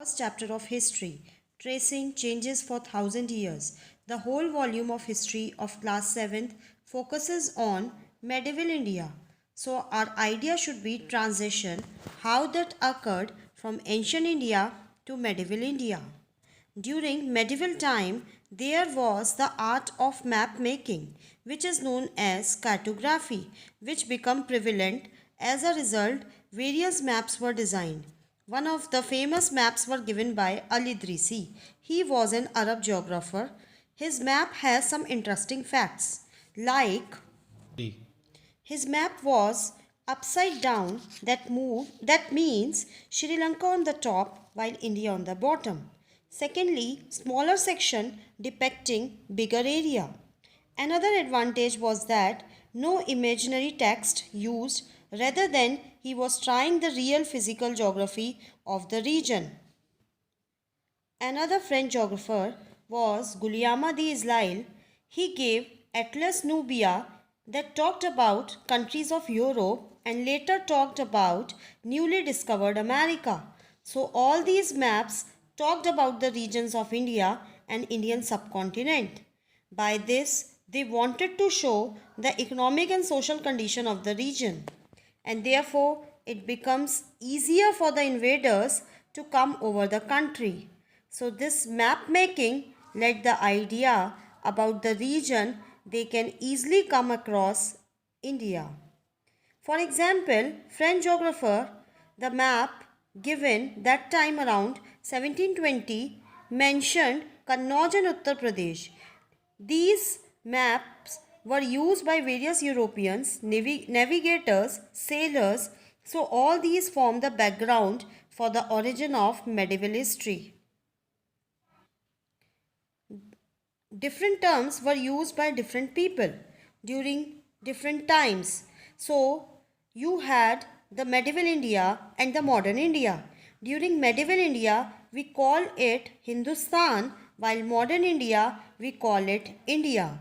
first chapter of history, tracing changes for 1000 years. The whole volume of history of class 7th focuses on medieval India. So our idea should be transition, how that occurred from ancient India to medieval India. During medieval time, there was the art of map making, which is known as cartography, which became prevalent. As a result, various maps were designed. One of the famous maps were given by Al-Idrisi. He was an Arab geographer. His map has some interesting facts, like his map was upside down, that means Sri Lanka on the top while India on the bottom. Secondly, smaller section depicting bigger area. Another advantage was that no imaginary text used, rather than he was trying the real physical geography of the region. Another French geographer was Guillaume de Ismail. He gave Atlas Nubia that talked about countries of Europe and later talked about newly discovered America. So all these maps talked about the regions of India and Indian subcontinent. By this, they wanted to show the economic and social condition of the region, and therefore it becomes easier for the invaders to come over the country. So this map making led the idea about the region they can easily come across India. For example, French geographer, the map given that time around 1720 mentioned Kannauj and Uttar Pradesh. These maps were used by various Europeans, navigators, sailors, so all these form the background for the origin of medieval history. Different terms were used by different people during different times. So, you had the medieval India and the modern India. During medieval India, we call it Hindustan, while modern India, we call it India.